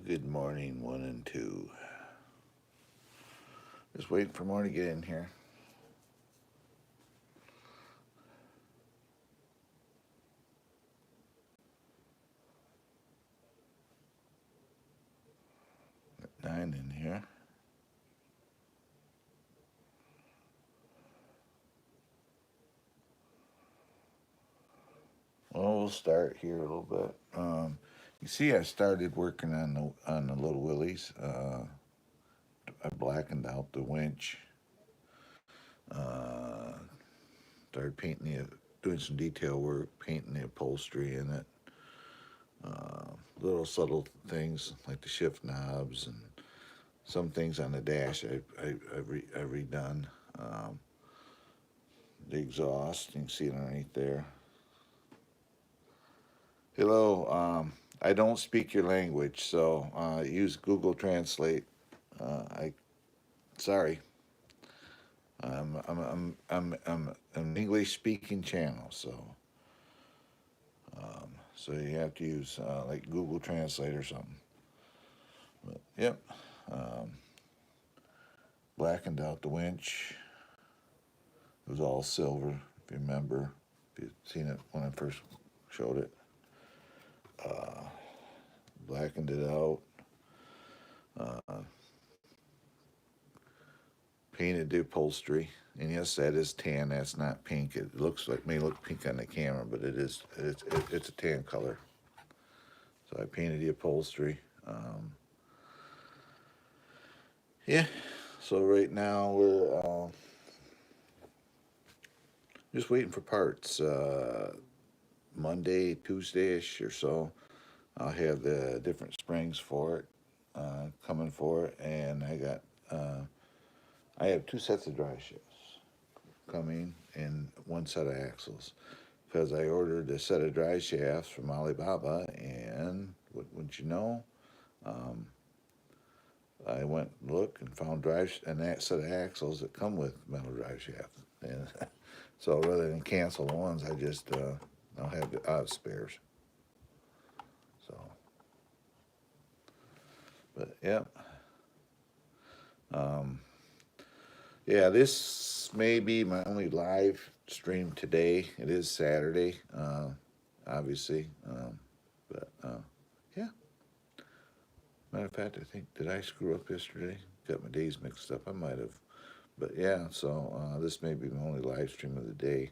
Good morning, one and two. Just waiting for more to get in here. Nine in here. Well, we'll start here a little bit. You see, I started working on the Little Willies. I blackened out the winch. Uh, Started doing some detail work, painting the upholstery in it. Little subtle things like the shift knobs and some things on the dash I've redone. Um, the exhaust, you can see it underneath there. Hello, I don't speak your language, so use Google Translate. I sorry, I'm an English speaking channel, so you have to use like Google Translate or something. But yep, um, blackened out the winch. It was all silver, if you remember, if you've seen it when I first showed it. Uh, Blackened it out. Uh, Painted the upholstery, and yes, that is tan. That's not pink. It looks like may look pink on the camera, but it is. It's a tan color. So I painted the upholstery. Yeah. So right now we're just waiting for parts. Monday, Tuesday-ish or so, I'll have the different springs for it coming for it, and I have two sets of drive shafts coming and one set of axles because I ordered a set of drive shafts from Alibaba, and wouldn't you know, um, I went and looked and found that set of axles that come with metal drive shafts, and so rather than cancel the ones, I'll have spares. So, but yeah, um, yeah, this may be my only live stream today. It is Saturday, obviously, but yeah. Matter of fact, I think, did I screw up yesterday? Got my days mixed up. I might have. But yeah, so this may be my only live stream of the day.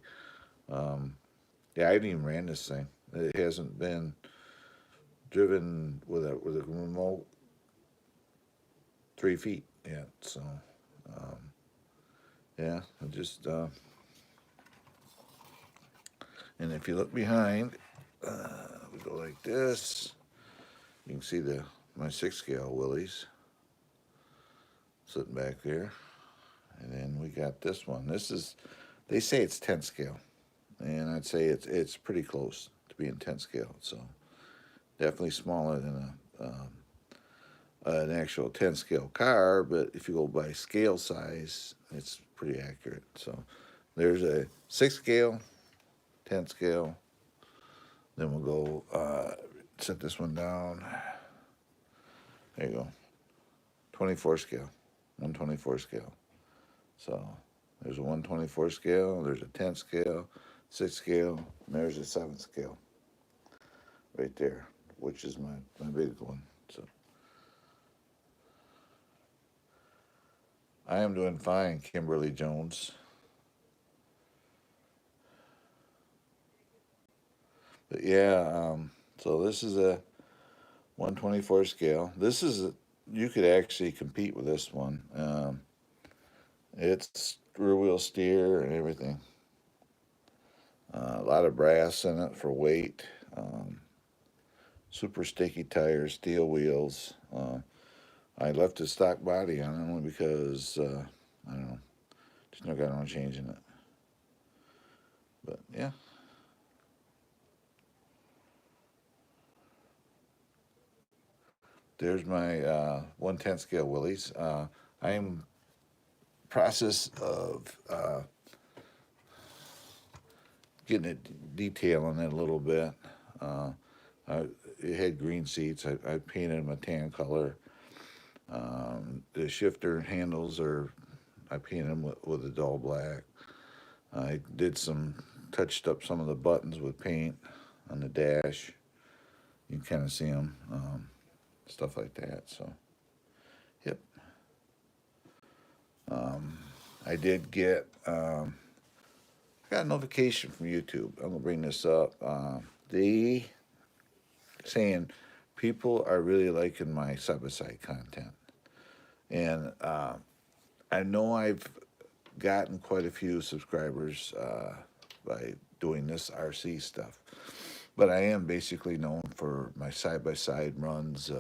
Um, yeah, I haven't even ran this thing. It hasn't been driven with a remote 3 feet yet. So um, yeah, I just and if you look behind, we go like this. You can see my 6 scale Willies sitting back there, and then we got this one. They say it's 10 scale, and I'd say it's pretty close to being 10 scale. So definitely smaller than an actual 10 scale car, but if you go by scale size, it's pretty accurate. So there's a 6 scale, 10 scale. Then we'll go set this one down. There you go. 24 scale, 124 scale. So there's a 124 scale, there's a 10 scale, 6 scale, and there's a 7 scale right there, which is my big one. So I am doing fine, Kimberly Jones. But yeah, so this is a 124 scale. You could actually compete with this one. It's rear wheel steer and everything. A lot of brass in it for weight. Super sticky tires, steel wheels. I left the stock body on it only because I don't know, just never got around changing it. But yeah, there's my 110 scale Willys. I am process of getting it detailing it a little bit. Uh, it had green seats. I painted them a tan color. The shifter handles I painted them with a dull black. I did touched up some of the buttons with paint on the dash. You can kind of see them, stuff like that. So, yep. I did get, I got a notification from YouTube. I'm gonna bring this up. They saying people are really liking my side-by-side content, and I know I've gotten quite a few subscribers by doing this RC stuff, but I am basically known for my side-by-side runs,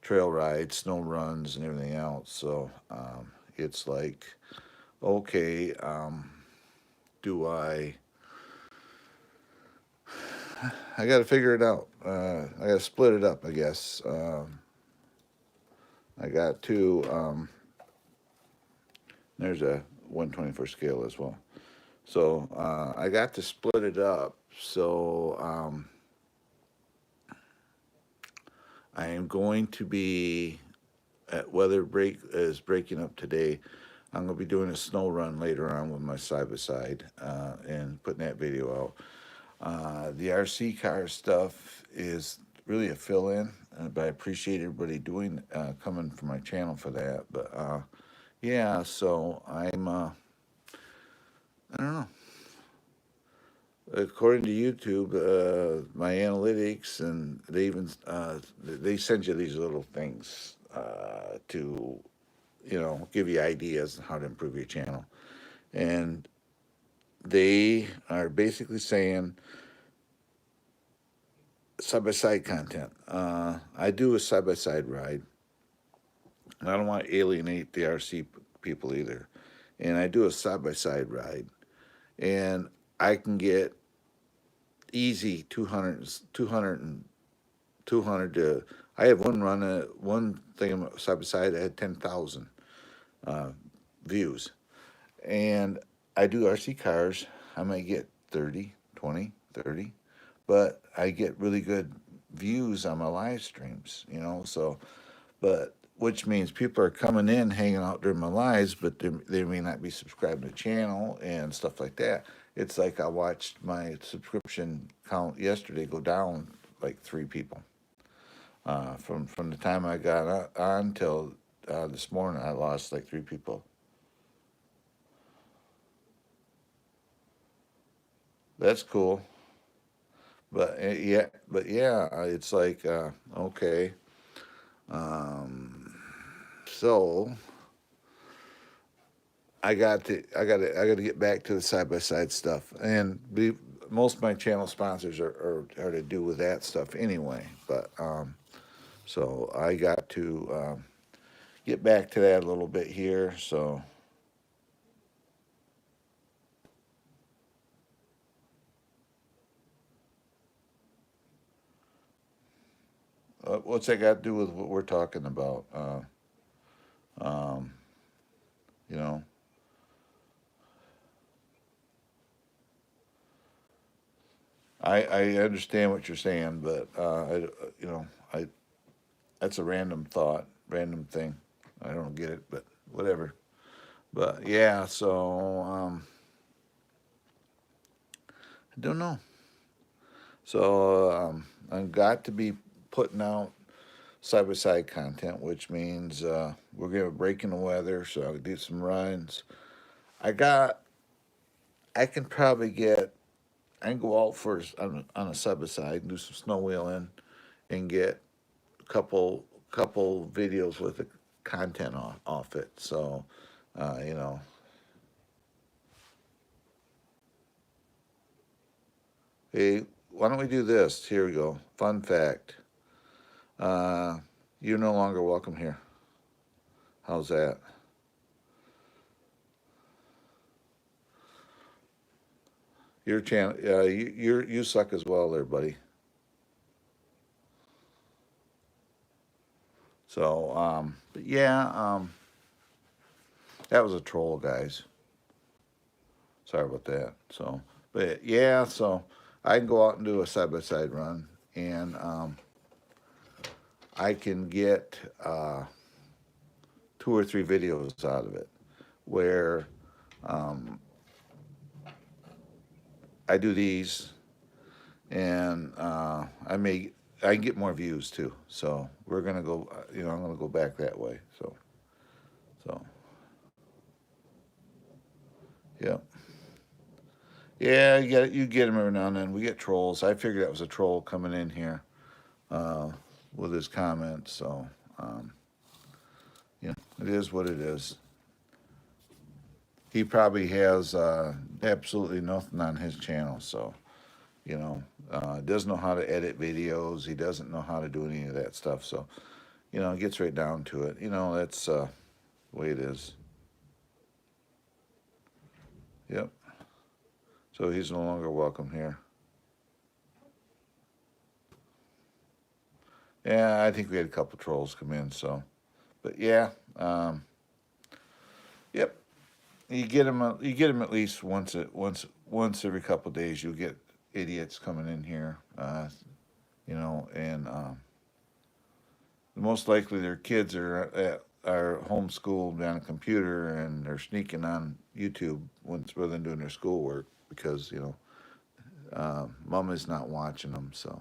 trail rides, snow runs, and everything else. So it's like, okay, do I got to figure it out. I got to split it up, I guess. I got two. There's a 1/21st scale as well. So I got to split it up. So I am going to be at weather break is breaking up today. I'm going to be doing a snow run later on with my side-by-side and putting that video out. The RC car stuff is really a fill-in, but I appreciate everybody coming from my channel for that. But yeah, so I'm, I don't know. According to YouTube, my analytics, and they even they send you these little things to, give you ideas on how to improve your channel, and they are basically saying side-by-side content. I do a side-by-side ride, and I don't want to alienate the RC people either. And I do a side-by-side ride, and I can get easy 200 to, I have one thing side-by-side that had 10,000 views. And I do RC cars. I might get 30, 20, 30, but I get really good views on my live streams, so, but which means people are coming in, hanging out during my lives, but they may not be subscribed to the channel and stuff like that. It's like I watched my subscription count yesterday go down like 3 people. From the time I got on till this morning, I lost like 3 people. That's cool. But yeah, it's like okay. So I got to get back to the side-by-side stuff, and most of my channel sponsors are to do with that stuff anyway. But so I got to get back to that a little bit here. So what's that got to do with what we're talking about? Um, you know. I understand what you're saying, but I that's a random thought, random thing. I don't get it, but whatever. But yeah, so I don't know. So I've got to be putting out side-by-side content, which means we're going to break in the weather, so I'll do some runs. I can probably I can go out first on a side-by-side and do some snow wheeling and get a couple videos with the content off it. So, hey, why don't we do this? Here we go. Fun fact. You're no longer welcome here. How's that? Your channel, you suck as well, there, buddy. So, but yeah, that was a troll, guys. Sorry about that. So, but yeah, so I can go out and do a side-by-side run, and I can get 2 or 3 videos out of it where I do these, and I can get more views too. So we're gonna go. I'm gonna go back that way. So yeah, yeah. You get them every now and then. We get trolls. I figured that was a troll coming in here uh, with his comments. So um, it is what it is. He probably has absolutely nothing on his channel. So doesn't know how to edit videos. He doesn't know how to do any of that stuff. So it gets right down to it. That's the way it is. Yep. So he's no longer welcome here. Yeah, I think we had a couple trolls come in. So, but yeah, yep. You get them. You get them at least once every couple of days. You'll get idiots coming in here. And most likely their kids are homeschooled on a computer and they're sneaking on YouTube rather than doing their schoolwork because mom is not watching them. So,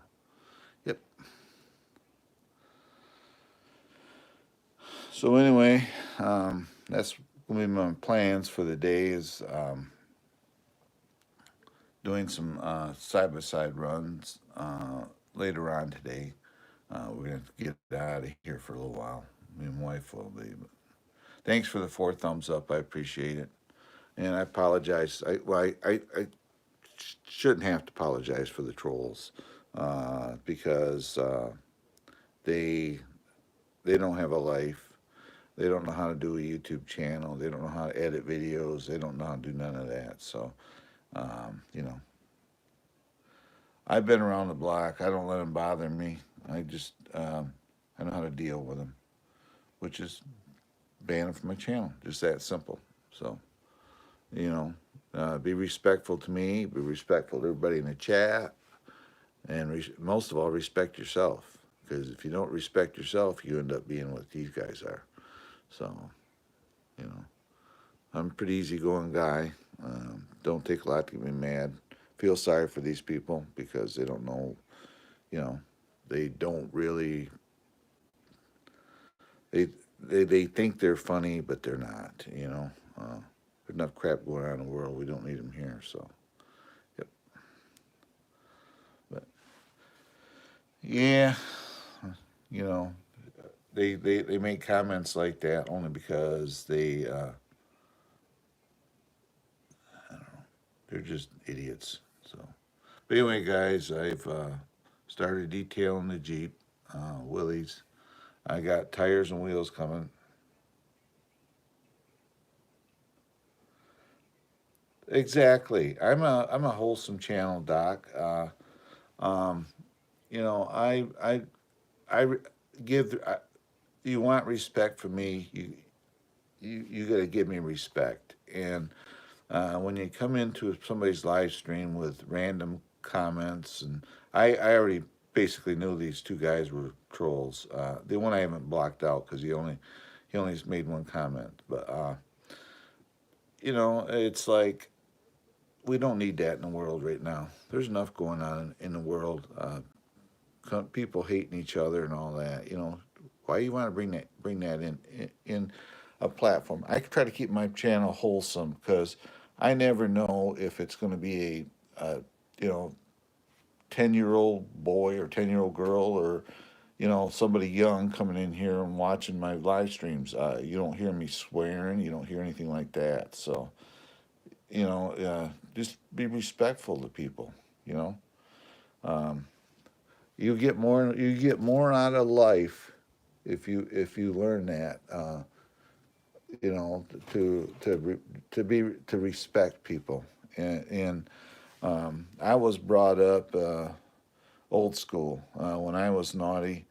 yep. So anyway, that's gonna be my plans for the day is doing some side by side runs later on today. We're gonna have to get out of here for a little while. Me and wife will be. But thanks for the 4 thumbs up. I appreciate it, and I apologize. I shouldn't have to apologize for the trolls because they they don't have a life. They don't know how to do a YouTube channel. They don't know how to edit videos. They don't know how to do none of that. So, um, you know, I've been around the block. I don't let them bother me. I know how to deal with them, which is ban them from my channel. Just that simple. So, be respectful to me. Be respectful to everybody in the chat, and most of all, respect yourself. Because if you don't respect yourself, you end up being what these guys are. So, you know, I'm a pretty easygoing guy. Don't take a lot to get me mad. Feel sorry for these people because they don't know, you know, they don't really, they, they think they're funny, but they're not. There's enough crap going on in the world. We don't need them here. So, yep. But, yeah, you know, they make comments like that only because they're just idiots. So, but anyway, guys, I've started detailing the Jeep, Willys. I got tires and wheels coming. Exactly. I'm a wholesome channel, Doc. Um, I give. You want respect from me. You got to give me respect. And when you come into somebody's live stream with random comments, and I already basically knew these 2 guys were trolls. The one I haven't blocked out because he only made one comment. But it's like we don't need that in the world right now. There's enough going on in the world. People hating each other and all that. Why you want to bring that in a platform? I try to keep my channel wholesome because I never know if it's going to be a 10-year-old boy or 10-year-old girl or somebody young coming in here and watching my live streams. You don't hear me swearing. You don't hear anything like that. So just be respectful to people. You know, um, you get more out of life if you learn that. To respect people, and I was brought up old school. When I was naughty,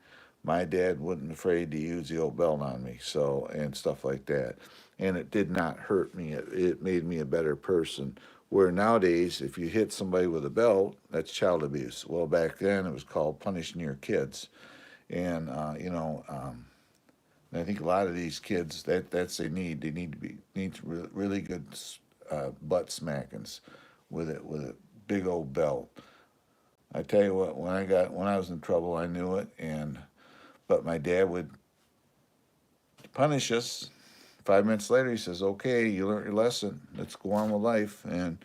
my dad wasn't afraid to use the old belt on me, so and stuff like that, and it did not hurt me. It made me a better person. Where nowadays, if you hit somebody with a belt, that's child abuse. Well, back then it was called punishing your kids, And and I think a lot of these kids that's they need. They need really good butt smackings with a big old belt. I tell you what, when I was in trouble, I knew it, and but my dad would punish us. 5 minutes later, he says, "Okay, you learned your lesson. Let's go on with life." And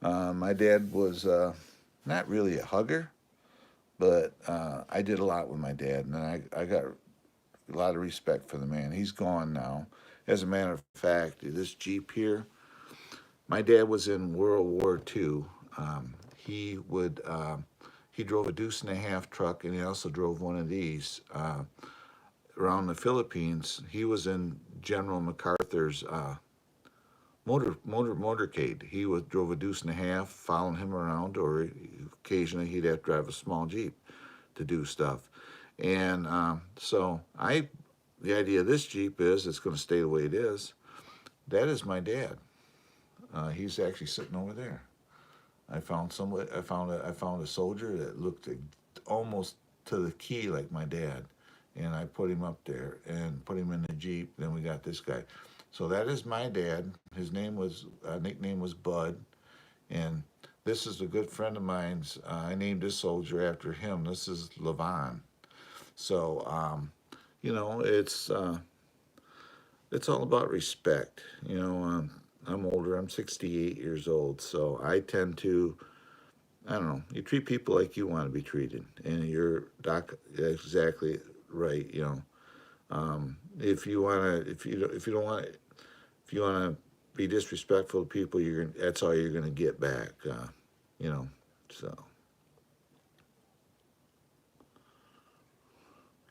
my dad was not really a hugger, but I did a lot with my dad, and I got a lot of respect for the man. He's gone now. As a matter of fact, this Jeep here, my dad was in World War II. He would he drove a deuce and a half truck, and he also drove one of these around the Philippines. He was in General MacArthur's motorcade. He drove a deuce and a half, following him around, or occasionally he'd have to drive a small Jeep to do stuff. And the idea of this Jeep is it's going to stay the way it is. That is my dad. He's actually sitting over there. I found somebody. I found a soldier that looked almost to the key like my dad, and I put him up there and put him in the Jeep. Then we got this guy. So that is my dad. His nickname was Bud, and this is a good friend of mine's. I named this soldier after him. This is Levon. So it's all about respect. I'm older. I'm 68 years old, so I tend to, I don't know. You treat people like you want to be treated, and you're exactly right. If you wanna, if you don't want, if you wanna be disrespectful to people, that's all you're gonna get back. You know, so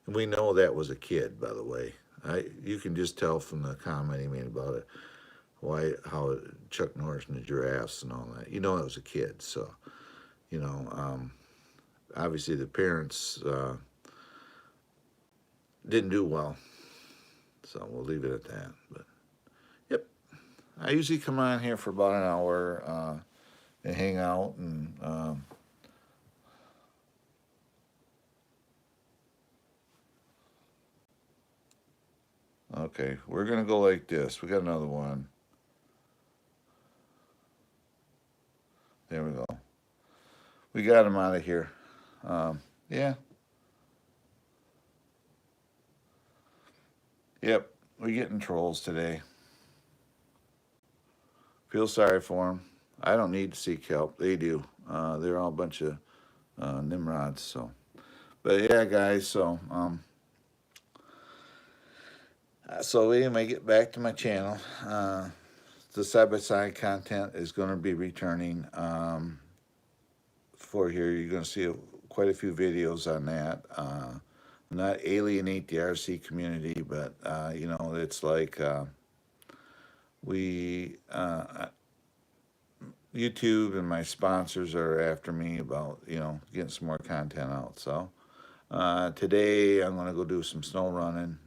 we know that was a kid, by the way. You can just tell from the comment he made about it, how Chuck Norris and the giraffes and all that. You know, it was a kid, so you know. Obviously, the parents didn't do well, so we'll leave it at that. But yep, I usually come on here for about an hour and hang out and. Okay, we're gonna go like this. We got another one. There we go. We got him out of here. Yeah. Yep. We're getting trolls today. Feel sorry for them. I don't need to seek help. They do. They're all a bunch of nimrods. So, but yeah, guys. So anyway, get back to my channel. The side by side content is going to be returning for here. You're going to see quite a few videos on that. Not alienate the RC community, but it's like we YouTube and my sponsors are after me about getting some more content out. So today I'm going to go do some snow running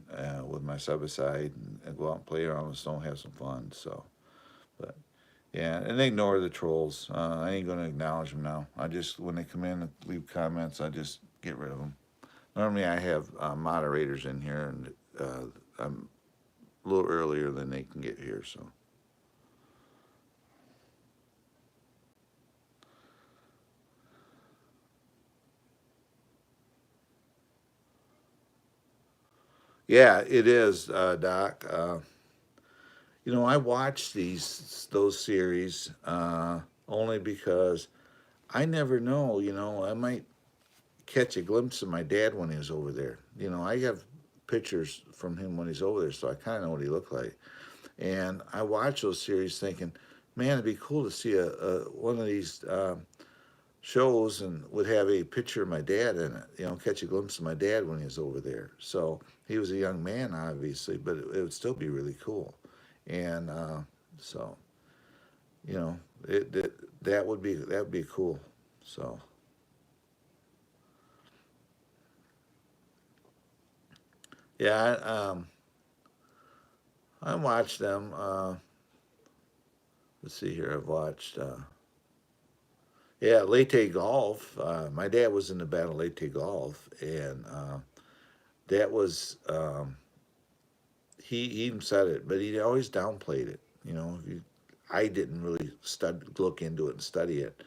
with my side by side and go out and play around with snow, have some fun. So, but yeah, and ignore the trolls. I ain't going to acknowledge them now. I just, when they come in and leave comments, I just get rid of them. Normally I have moderators in here, and I'm a little earlier than they can get here, so. Yeah, it is, Doc. I watch those series only because I never know. I might catch a glimpse of my dad when he was over there. I have pictures from him when he's over there, so I kind of know what he looked like. And I watch those series thinking, man, it'd be cool to see a one of these shows and would have a picture of my dad in it. Catch a glimpse of my dad when he was over there. So he was a young man, obviously, but it would still be really cool. And so, that would be cool. So. Yeah, I watched them. Let's see here. I've watched. Yeah, Leyte Golf. My dad was in the Battle of Leyte Golf, and that was he even said it, but he always downplayed it. I didn't really look into it and study it,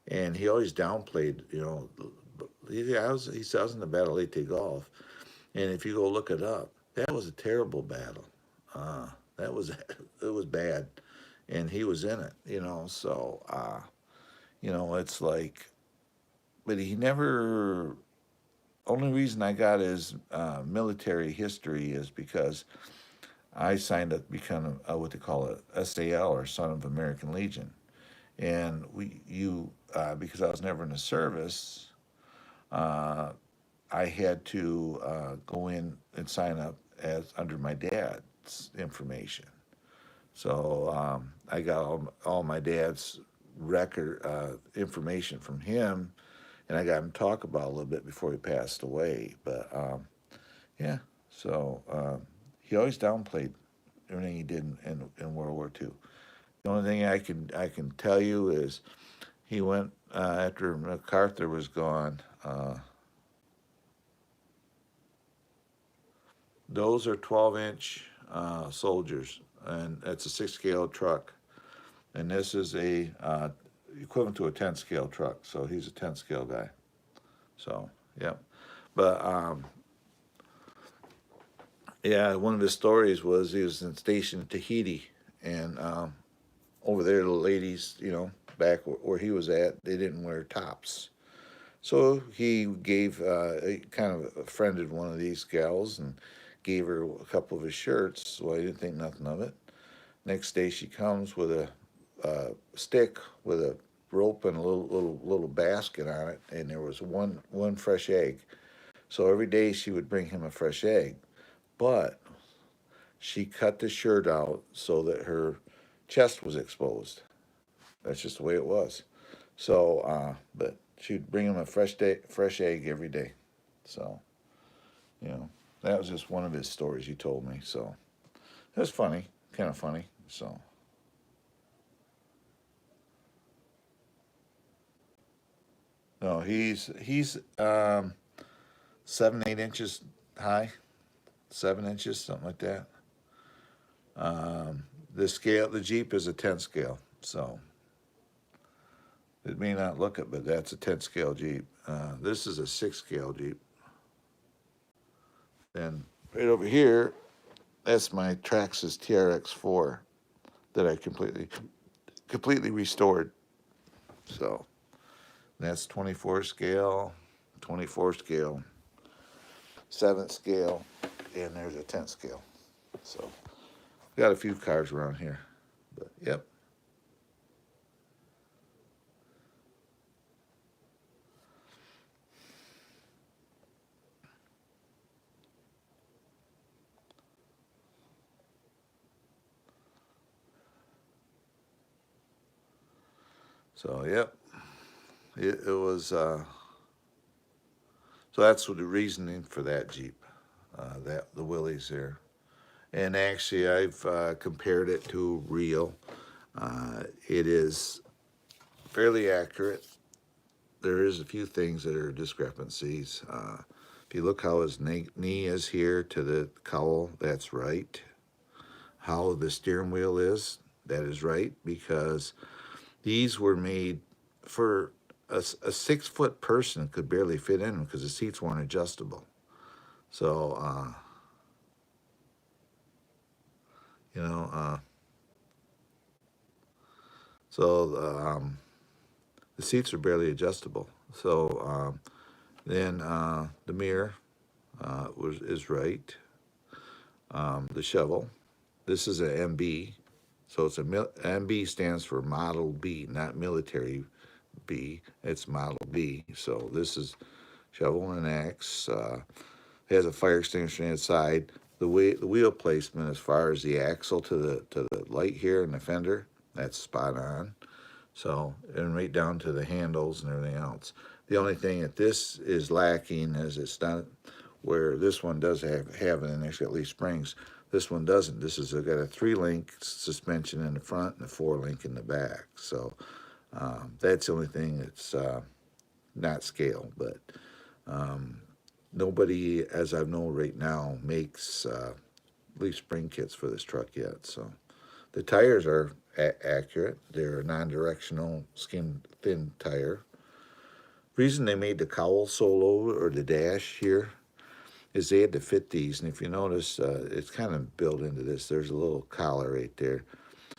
and he always downplayed. He said I was in the Battle of Leyte Gulf, and if you go look it up, that was a terrible battle. That was it was bad, and he was in it. So it's like, but he never. Only reason I got his military history is because I signed up to become what they call a SAL, or Son of American Legion, and because I was never in the service, uh, I had to go in and sign up as under my dad's information. So I got all my dad's record information from him, and I got him to talk about a little bit before he passed away. But yeah, so he always downplayed everything he did in World War II. The only thing I can tell you is he went after MacArthur was gone. Those are 12-inch soldiers, and that's a 6 scale truck. And this is a equivalent to a 10 scale truck. So he's a 10 scale guy. So yep. But yeah, one of his stories was he was stationed in Tahiti, and over there the ladies, back where he was at, they didn't wear tops. So he kind of friended one of these gals and gave her a couple of his shirts. Well, he didn't think nothing of it. Next day she comes with a stick with a rope and a little basket on it, and there was one fresh egg. So every day she would bring him a fresh egg, but she cut the shirt out so that her chest was exposed. That's just the way it was. So, but she'd bring him a fresh egg every day. So, you know, that was just one of his stories he told me. So it was funny, kind of funny. So no, he's 7 8 inches high, 7 inches, something like that. The Jeep is a 10 scale, so it may not look it, but that's a 10 scale Jeep. This is a 6 scale Jeep. And right over here, that's my Traxxas TRX4 that I completely restored. So that's 24 scale, 24 scale, 7 scale, and there's a 10 scale. So got a few cars around here, but yep. So yep, it was. So that's the reasoning for that Jeep, that the Willys there. And actually, I've compared it to real. It is fairly accurate. There is a few things that are discrepancies. If you look how his knee is here to the cowl, that's right. How the steering wheel is, that is right, because these were made for a 6 foot person could barely fit in them because the seats weren't adjustable. So, you know, the seats are barely adjustable. So then the mirror is right. The shovel. This is an MB. So it's MB stands for Model B, not military B. It's Model B. So this is shovel and axe. It has a fire extinguisher inside. The wheel placement as far as the axle to the light here and the fender, that's spot on. So, and right down to the handles and everything else. The only thing that this is lacking is it's not where this one does have an actually at least springs. This one doesn't. This is got a 3-link suspension in the front and a 4-link in the back. So that's the only thing that's not scale. But nobody, as I know right now, makes at least spring kits for this truck yet. So the tires are accurate. They're a non-directional skin thin tire. Reason they made the cowl so low, or the dash here, is they had to fit these. And if you notice, it's kind of built into this. There's a little collar right there.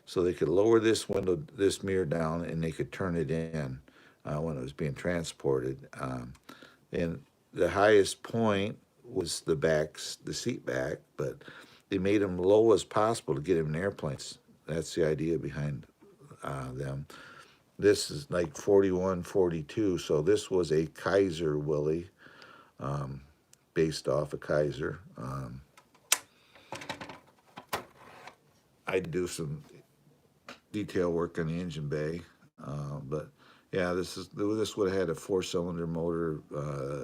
So they could lower this window, this mirror down, and they could turn it in when it was being transported. And the highest point was the seat back, but they made them low as possible to get them in airplanes. That's the idea behind them. This is like 41, 42. So this was a Kaiser Willie, based off a Kaiser. I do some detail work on the engine bay, but yeah, this would have had a 4-cylinder motor,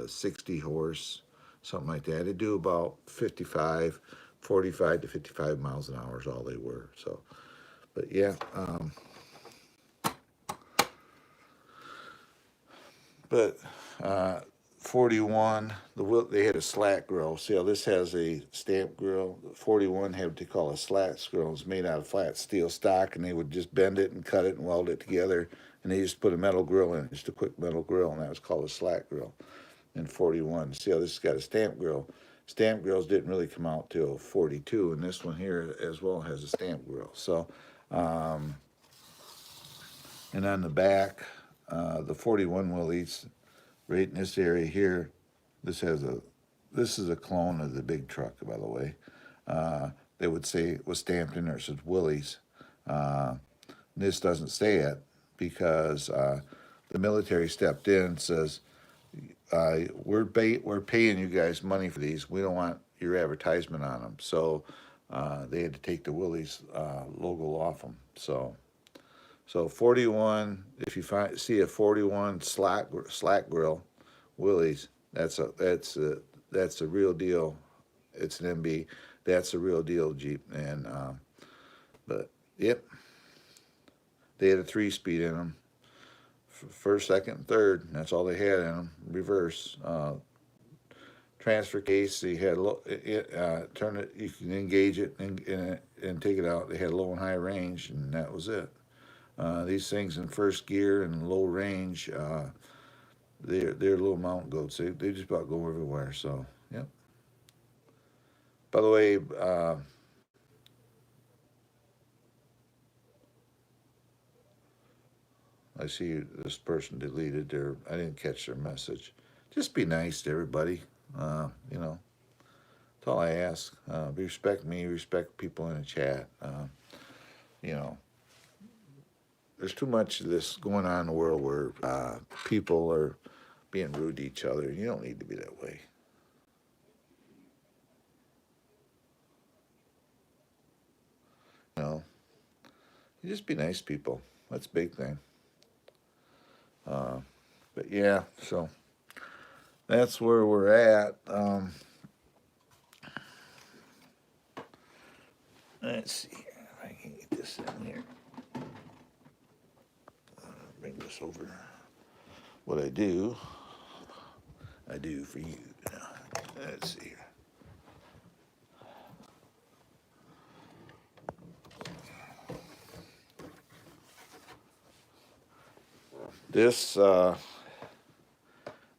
60 horse, something like that. It'd do about 45 to 55 miles an hour is all they were. So, but yeah, but 41, they had a slat grill. See how this has a stamp grill? 41 had what they call a slat grill. It's made out of flat steel stock, and they would just bend it and cut it and weld it together, and they just put a metal grill in it, just a quick metal grill, and that was called a slat grill in 41. See how this has got a stamp grill? Stamp grills didn't really come out till 42, and this one here as well has a stamp grill. So, and on the back, the 41 Willys, right in this area here, this is a clone of the big truck, by the way. They would say it was stamped in there, it says Willys. This doesn't say it because the military stepped in and says, we're paying you guys money for these. We don't want your advertisement on them. So they had to take the Willys logo off them. So 41, if you see a 41 slat grill, Willys, that's a real deal. It's an MB. That's a real deal Jeep. And but yep, they had a 3-speed in them. First, second, third. That's all they had in them. Reverse. Transfer case. They had turn it. You can engage it and take it out. They had low and high range, and that was it. These things in first gear and low range, they're little mountain goats. They just about go everywhere. So, yep. By the way, I see this person deleted their. I didn't catch their message. Just be nice to everybody. You know, that's all I ask. Respect me. Respect people in the chat. You know, there's too much of this going on in the world where people are being rude to each other. You don't need to be that way. You know, you just be nice people. That's a big thing. But yeah, so that's where we're at. Let's see here. If I can get this in here. Bring this over. What I do for you. Let's see here.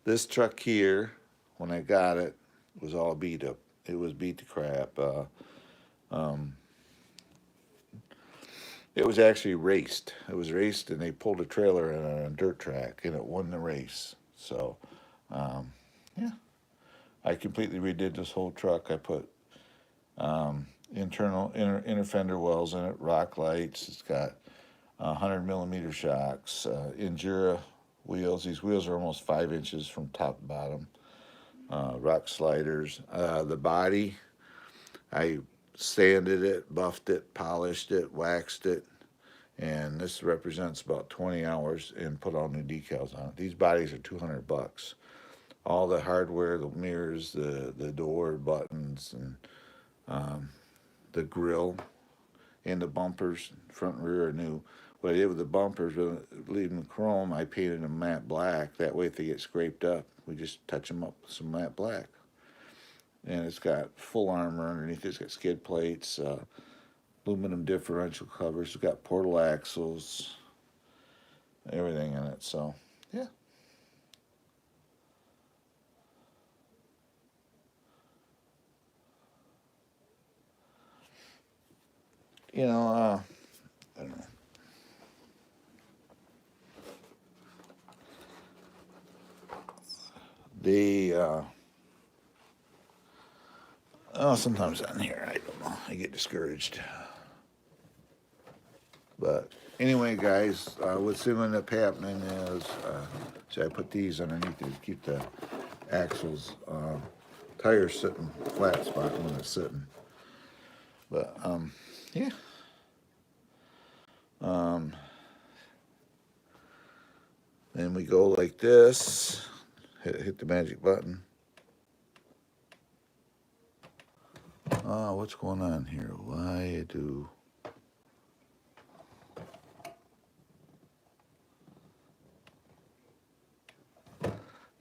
This truck here, when I got it, was all beat up. It was beat to crap. It was actually raced. It was raced, and they pulled a trailer in on a dirt track, and it won the race. So, yeah, I completely redid this whole truck. I put internal inner fender wells in it, rock lights. It's got 100mm shocks, Endura wheels. These wheels are almost 5 inches from top to bottom. Rock sliders. The body, I sanded it, buffed it, polished it, waxed it, and this represents about 20 hours and put all new decals on it. These bodies are $200. All the hardware, the mirrors, the door buttons, and the grill and the bumpers, front and rear are new. What I did with the bumpers, leaving the chrome, I painted them matte black. That way, if they get scraped up, we just touch them up with some matte black. and it's got full armor underneath. It's got skid plates, aluminum differential covers. It's got portal axles, everything in it. So yeah. You know, I don't know. The oh, sometimes on here, I don't know. I get discouraged. But anyway, guys, what's going to end up happening is, see, I put these underneath to keep the axles, tires sitting flat spot when it's sitting. But yeah. Then we go like this. Hit the magic button. What's going on here? Why do...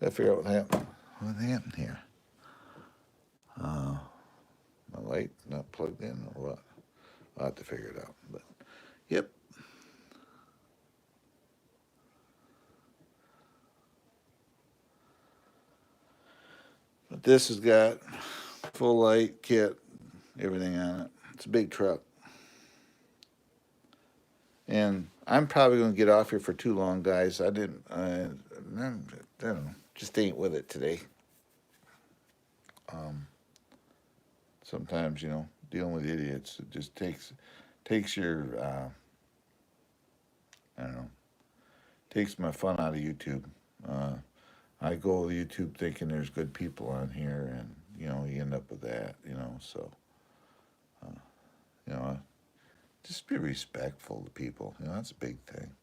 I figure out what happened. What happened here? My light not plugged in or what? I'll have to figure it out. But yep. But this has got full light kit, everything on it. It's a big truck. And I'm probably going to get off here for too long, guys. I don't know, just ain't with it today. Sometimes, you know, dealing with idiots, it just takes your, I don't know, takes my fun out of YouTube. I go to YouTube thinking there's good people on here, and, you know, you end up with that, you know, so, you know, just be respectful to people. You know, that's a big thing.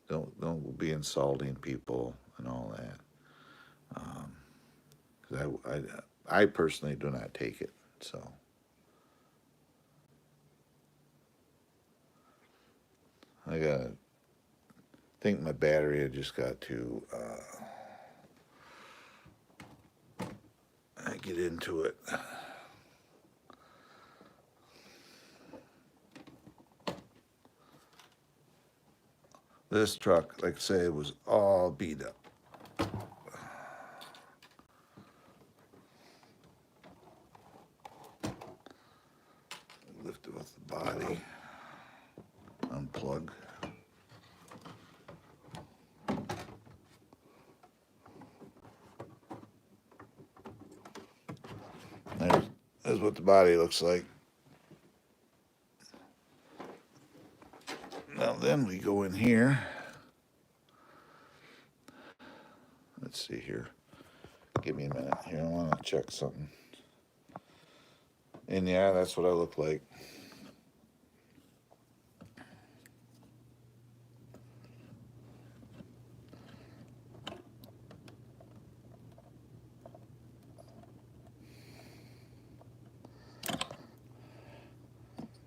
Don't be insulting people and all that. 'Cause I personally do not take it. So I think my battery, I just got to get into it. This truck, like I say, was all beat up. Lift it with the body. Unplug. There's what the body looks like. Now then we go in here. Let's see here. Give me a minute here. I want to check something. And yeah, that's what I look like.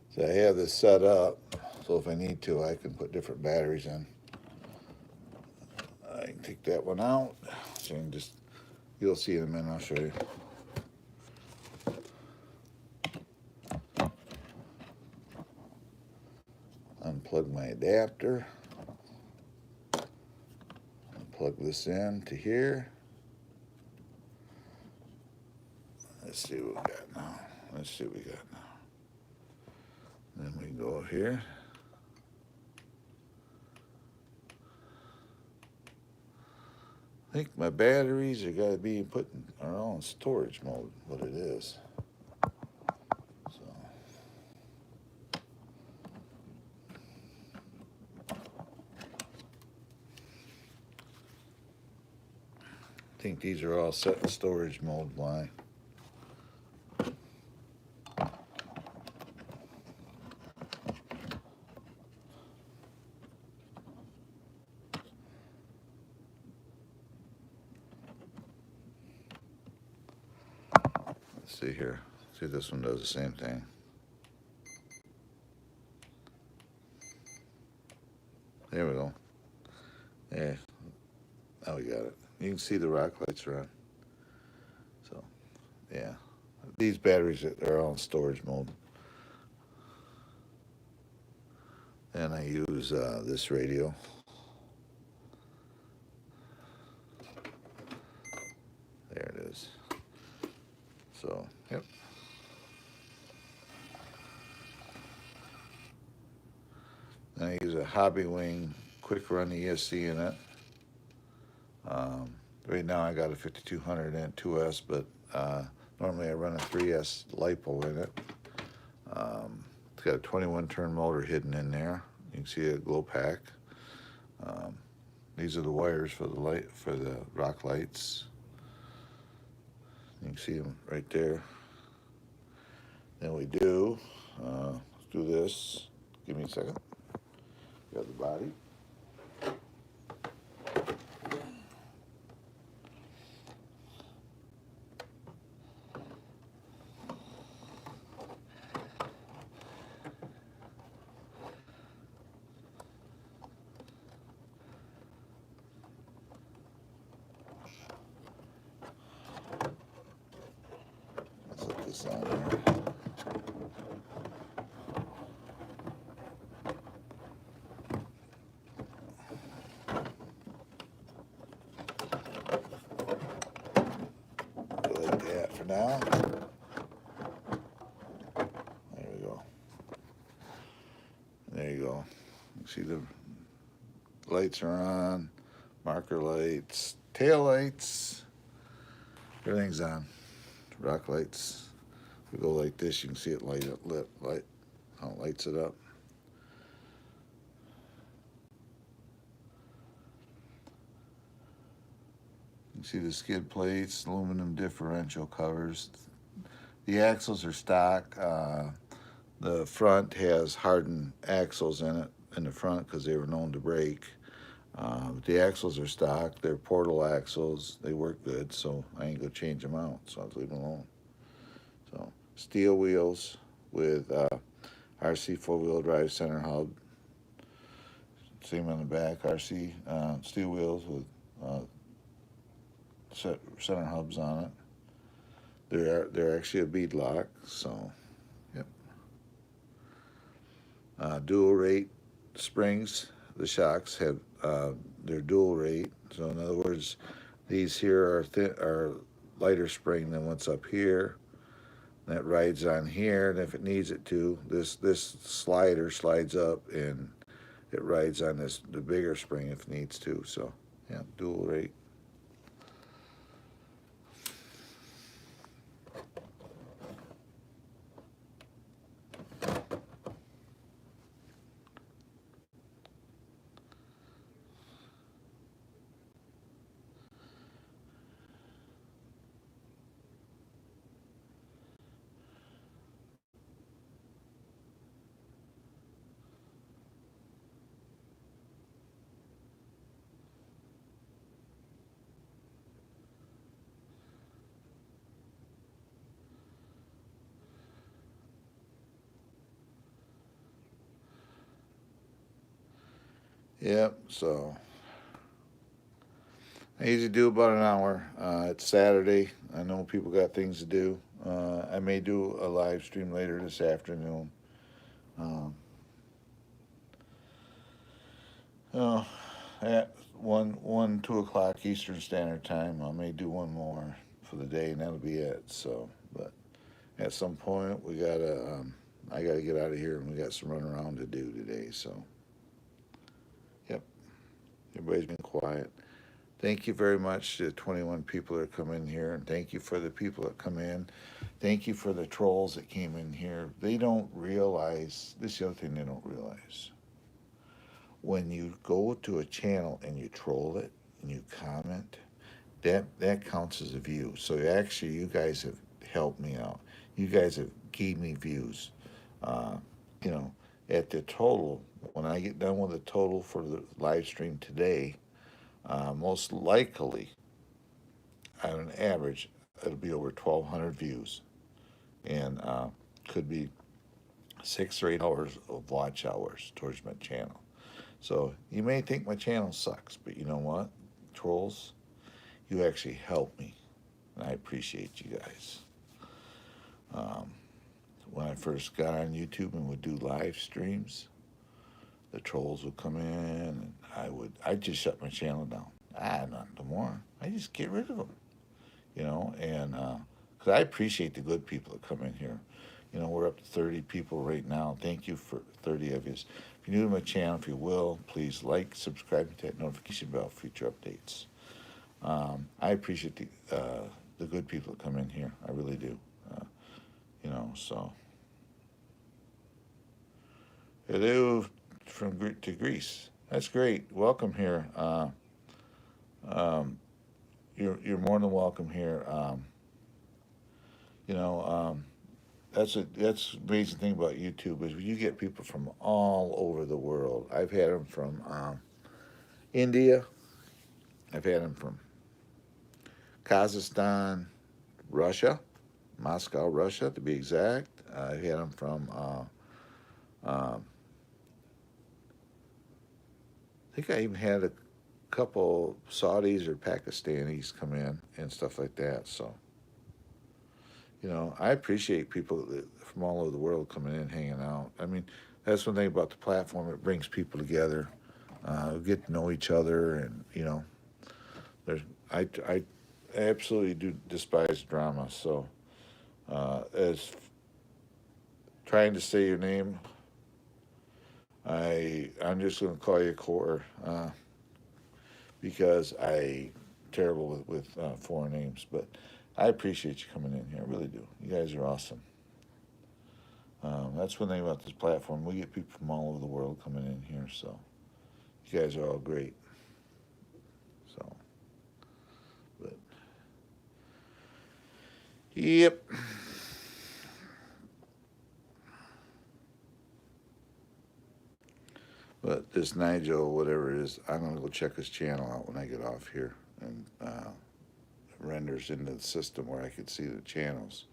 So I have this set up, so if I need to, I can put different batteries in. I can take that one out. So you can just, you'll see in a minute, I'll show you. Unplug my adapter. Plug this in to here. Let's see what we got now. Let's see what we got now. Then we go here. I think my batteries are got to be put in our own storage mode, what it is. So. I think these are all set in storage mode. Why? Let's see here. See if this one does the same thing. There we go. Yeah. Now we got it. You can see the rock lights are on. Yeah, these batteries are all in storage mode. And I use this radio. There it is. So, yep. And I use a Hobbywing quick run ESC in it. Um, right now I got a 5200 and 2S, but normally I run a 3S LiPo in it. It's got a 21 turn motor hidden in there. You can see a glow pack. Um, these are the wires for the light for the rock lights. You can see them right there. Then we do. Let's do this. Give me a second. Got the body. Let's put this on here. Go like that for now. There we go. There you go. You see the lights are on, marker lights, tail lights, everything's on. Rock lights. If we go like this, you can see it light, how it lights it up. You can see the skid plates, aluminum differential covers. The axles are stock. The front has hardened axles in it in the front because they were known to break. The axles are stock. They're Portal axles. They work good, so I ain't gonna change them out. So I'll leave them alone. So steel wheels with RC four-wheel drive center hub. Same on the back. RC steel wheels with center hubs on it. They're actually a bead lock. So, yep. Dual rate springs. The shocks have they're dual rate. So in other words, these here are lighter spring than what's up here. That rides on here, and if it needs it to, this slider slides up and it rides on the bigger spring if it needs to. So yeah, dual rate. Yep. So I usually do about an hour. It's Saturday. I know people got things to do. I may do a live stream later this afternoon. Um, oh, at 2 o'clock Eastern Standard Time, I may do one more for the day, and that'll be it. So, but at some point, I gotta get out of here, and we got some run around to do today. So, yep, everybody's been quiet. Thank you very much to the 21 people that come in here, and thank you for the people that come in. Thank you for the trolls that came in here. They don't realize, this is the other thing they don't realize. When you go to a channel and you troll it and you comment, that counts as a view. So actually, you guys have helped me out. You guys have gave me views. Uh, you know, at the total, when I get done with the total for the live stream today, most likely, on an average, it'll be over 1,200 views, and could be 6 or 8 hours of watch hours towards my channel. So you may think my channel sucks, but you know what, trolls, you actually help me, and I appreciate you guys. When I first got on YouTube and would do live streams, the trolls would come in, and I'd just shut my channel down. Not no more. I just get rid of them, and because I appreciate the good people that come in here. We're up to 30 people right now. Thank you for 30 of you. If you're new to my channel, if you will, please like, subscribe, and hit that notification bell for future updates. I appreciate the good people that come in here. I really do. So hello to Greece. That's great. Welcome here. You're more than welcome here. You know, that's the amazing thing about YouTube is you get people from all over the world. I've had them from India. I've had them from Kazakhstan, Russia, Moscow, Russia, to be exact. I've had them from, I think I even had a couple Saudis or Pakistanis come in and stuff like that. So, I appreciate people from all over the world coming in, hanging out. I mean, that's one thing about the platform. It brings people together. We get to know each other, and, there's, I absolutely do despise drama. So, as trying to say your name, I'm just going to call you Core because I'm terrible with foreign names. But I appreciate you coming in here. I really do. You guys are awesome. That's one thing about this platform. We get people from all over the world coming in here. So you guys are all great. So, but yep. But this Nigel, whatever it is, I'm going to go check his channel out when I get off here. And renders into the system where I could see the channels.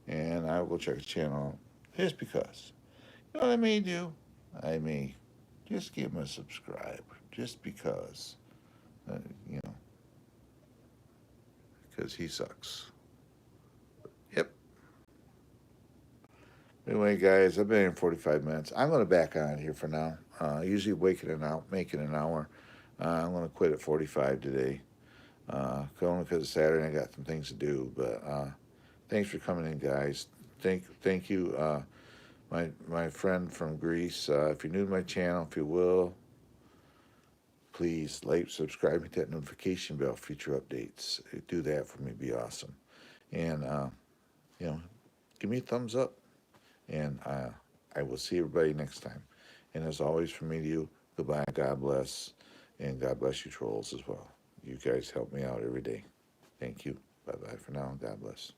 And I will go check his channel out just because. You know what I may do? I may just give him a subscribe just because, uh, you know, because he sucks. Yep. Anyway, guys, I've been here 45 minutes. I'm going to back on here for now. Usually making an hour. I'm going to quit at 45 today. Only because it's Saturday and I got some things to do. But thanks for coming in, guys. Thank you, my friend from Greece. If you're new to my channel, if you will, please like, subscribe, hit that notification bell for future updates. Do that for me, be awesome. And give me a thumbs up. And I will see everybody next time. And as always, from me to you, goodbye, God bless, and God bless you trolls as well. You guys help me out every day. Thank you. Bye-bye for now. God bless.